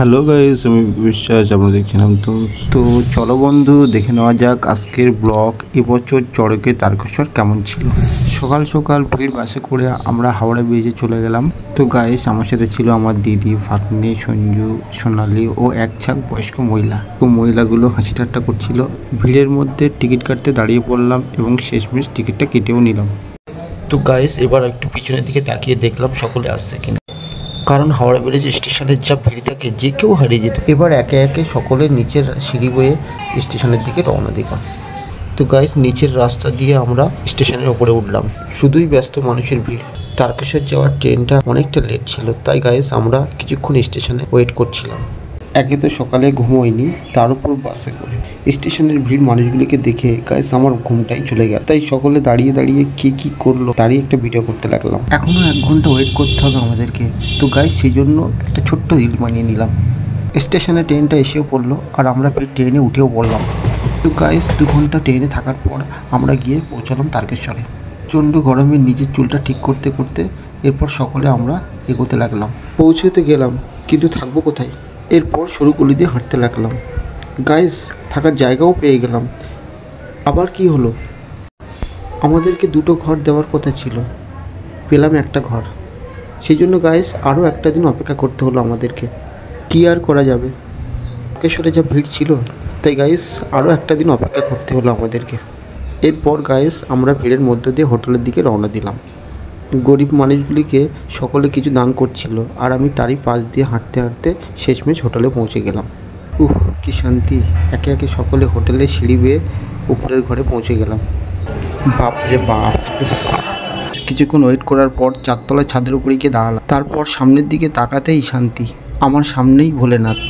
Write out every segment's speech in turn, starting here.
Hello guys, আমি বিশ্বাস আপনারা দেখছিলাম। তো চলো বন্ধু, দেখে নেওয়া যাক আজকের ব্লগ। এবছর চড়কে তারকেশ্বর কেমন ছিল। সকাল সকাল ভিড় বাসে করে আমরা হাওড়া ব্রিজে চলে গেলাম। তো গাইস, আমার সাথে ছিল আমার দিদি, ফাটনি, সঞ্জু, সোনালি ও এক ঝাঁক বয়স্ক মহিলা। তো মহিলাগুলো হাসি ঠাট্টা করছিল। ভিড়ের মধ্যে টিকিট কাটতে দাঁড়িয়ে পড়লাম এবং শেষমেশ টিকিটটা কেটেও নিলাম। তো গাইস, এবার একটু পিছনের দিকে তাকিয়ে দেখলাম সকলে আসছে কিনা, কারণ হাওড়া ব্রিজ স্টেশনের যা ভিড় থাকে যে কেউ হারিয়ে যেত। এবার একে একে সকলে নিচের সিঁড়ি বয়ে স্টেশনের দিকে রওনা দিলাম। তো গাইস, নিচের রাস্তা দিয়ে আমরা স্টেশনের ওপরে উঠলাম। শুধুই ব্যস্ত মানুষের ভিড়। তারকেশ্বর যাওয়ার ট্রেনটা অনেকটা লেট ছিল, তাই গাইস আমরা কিছুক্ষণ স্টেশনে ওয়েট করছিলাম। একে তো সকালে ঘুমোয়নি, তার উপর বাসে করে স্টেশনের ভিড় মানুষগুলিকে দেখে গাইস আমার ঘুমটাই চলে গেল। তাই সকলে দাঁড়িয়ে দাঁড়িয়ে কি করলো তারই একটা ভিডিও করতে লাগলাম। এখনো 1 ঘন্টা ওয়েট করতে হবে আমাদেরকে। তো গাইস, সেই জন্য একটা ছোট্ট রিল বানিয়ে নিলাম। স্টেশনে ট্রেনটা এসেও পড়লো আর আমরা ট্রেনে উঠেও পড়লাম। তো গাইস, 2 ঘন্টা ট্রেনে থাকার পর আমরা গিয়ে পৌঁছালাম তারকেশ্বরে। প্রচণ্ড গরমে নিজের চুলটা ঠিক করতে করতে এরপর সকলে আমরা এগোতে লাগলাম। পৌঁছতে গেলাম, কিন্তু থাকবো কোথায়। এরপর সরু গলি দিয়ে হাঁটতে লাগলাম। গাইস, থাকার জায়গাও পেয়ে গেলাম। আবার কি হলো, আমাদেরকে 2টো ঘর দেওয়ার কথা ছিল, পেলাম একটা ঘর। সেই জন্য গাইস আরও একটা দিন অপেক্ষা করতে হলো আমাদেরকে। কি আর করা যাবে, তারকেশ্বরে যা ভিড় ছিল, তাই গাইস আরও একটা দিন অপেক্ষা করতে হলো আমাদেরকে। এরপর গাইস আমরা ভিড়ের মধ্যে দিয়ে হোটেলের দিকে রওনা দিলাম। গরিব মানুষগুলিকে সকলে কিছু দান করছিল, আর আমি তারই পাশ দিয়ে হাঁটতে হাঁটতে শেষমেশ হোটেলে পৌঁছে গেলাম। কি শান্তি। একে একে সকলে হোটেলে সিঁড়ি বেয়ে উপরের ঘরে পৌঁছে গেলাম। বাপরে বাপ। কিছুক্ষণ ওয়েট করার পর 4তলায় ছাদের উপরে গিয়ে দাঁড়ালাম। তারপর সামনের দিকে তাকাতেই শান্তি। আমার সামনেই ভোলেনাথ,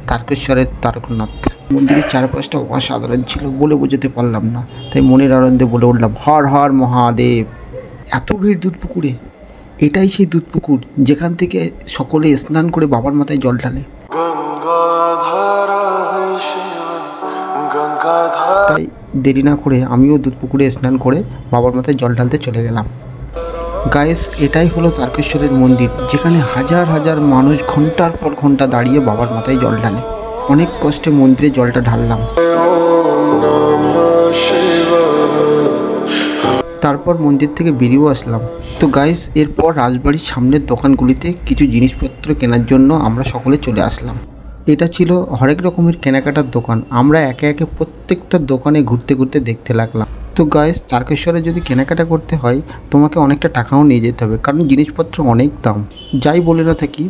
তারকেশ্বরের তারকনাথ। মন্দিরের চারপাশটা অসাধারণ ছিল, বলে বোঝাতে পারলাম না। তাই মনের আনন্দে বলে উঠলাম, হর হর মহাদেব। এত ভিড় দুধ পুকুরে। এটাই সেই দুধ পুকুর যেখান থেকে সকলে স্নান করে বাবার মাথায় জল ঢালে। তাই দেরি না করে আমিও দুধ পুকুরে স্নান করে বাবার মাথায় জল ঢালতে চলে গেলাম। গাইস, এটাই হলো তারকেশ্বরের মন্দির, যেখানে হাজার হাজার মানুষ ঘন্টার পর ঘন্টা দাঁড়িয়ে বাবার মাথায় জল ঢালে। অনেক কষ্টে মন্দিরে জলটা ঢাললাম। তারপর মন্দির থেকে বেরিয়েও আসলাম। তো গাইস, এরপর রাজবাড়ির সামনের দোকানগুলিতে কিছু জিনিসপত্র কেনার জন্য আমরা সকলে চলে আসলাম। এটা ছিল হরেক রকমের কেনাকাটার দোকান। আমরা একে একে প্রত্যেকটা দোকানে ঘুরতে ঘুরতে দেখতে লাগলাম। তো গাইস, তারকেশ্বরে যদি কেনাকাটা করতে হয় তোমাকে অনেকটা টাকাও নিয়ে যেতে হবে, কারণ জিনিসপত্র অনেক দাম। যাই বলে না থাকি,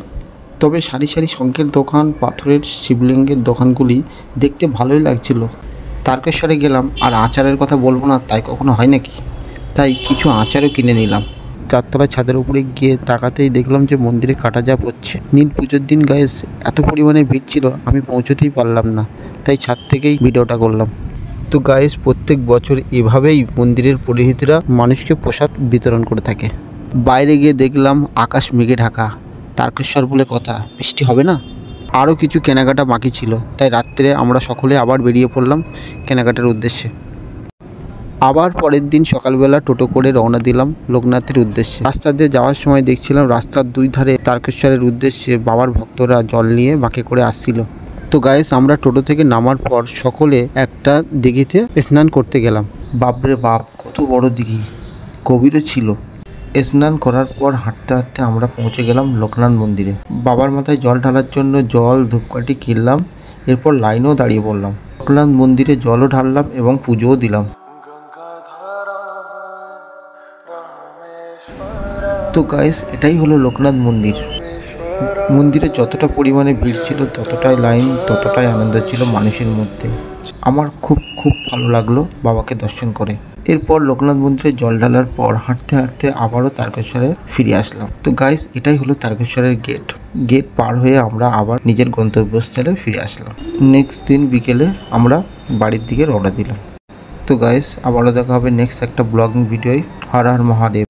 তবে সারি সারি শঙ্খের দোকান, পাথরের শিবলিঙ্গের দোকানগুলি দেখতে ভালোই লাগছিল। তারকেশ্বরে গেলাম আর আচারের কথা বলবো না, তাই কখনো হয় নাকি। তাই কিছু আচারও কিনে নিলাম। 4তলায় ছাদের উপরে গিয়ে তাকাতেই দেখলাম যে মন্দিরে কাটা যা পড়ছে। নীল পুজোর দিন গাইস এত পরিমাণে ভিড় ছিল, আমি পৌঁছতেই পারলাম না, তাই ছাদ থেকেই ভিডিওটা করলাম। তো গাইস, প্রত্যেক বছর এভাবেই মন্দিরের পুরোহিতরা মানুষকে প্রসাদ বিতরণ করে থাকে। বাইরে গিয়ে দেখলাম আকাশ মেঘে ঢাকা। তারকেশ্বর বলে কথা, বৃষ্টি হবে না। আরও কিছু কেনাকাটা বাকি ছিল, তাই রাত্রে আমরা সকলে আবার বেরিয়ে পড়লাম কেনাকাটার উদ্দেশ্যে। আবার পরের দিন সকালবেলা টোটো করে রওনা দিলাম লোকনাথের উদ্দেশ্যে। রাস্তা দিয়ে যাওয়ার সময় দেখছিলাম রাস্তার 2 ধারে তারকেশ্বরের উদ্দেশ্যে বাবার ভক্তরা জল নিয়ে বাঁকে করে আসছিল। তো গাইস, আমরা টোটো থেকে নামার পর সকলে একটা দিঘিতে স্নান করতে গেলাম। বাপরে বাপ, কত বড় দিঘি, গভীরও ছিল। স্নান করার পর হাঁটতে হাঁটতে আমরা পৌঁছে গেলাম লোকনাথ মন্দিরে। বাবার মাথায় জল ঢালার জন্য জল, ধূপকাঠি কিনলাম। এরপর লাইনেও দাঁড়িয়ে পড়লাম। লোকনাথ মন্দিরে জলও ঢাললাম এবং পুজোও দিলাম। তো গাইস, এটাই হলো লোকনাথ মন্দির। মন্দিরে যতটা পরিমাণে ভিড় ছিল, ততটাই লাইন, ততটাই আনন্দ ছিল মানুষের মধ্যে। আমার খুব ভালো লাগলো বাবাকে দর্শন করে। এরপর লোকনাথ মন্দিরে জল ঢালার পর হাঁটতে হাঁটতে আবারও তারকেশ্বরে ফিরে আসলাম। তো গাইস, এটাই হলো তারকেশ্বরের গেট পার হয়ে আমরা আবার নিজের গন্তব্যস্থলে ফিরে আসলাম। নেক্সট দিন বিকেলে আমরা বাড়ির দিকে রওনা দিলাম। তো গাইস, আবারও দেখা হবে নেক্সট একটা ব্লগিং ভিডিওয়। হর হর মহাদেব।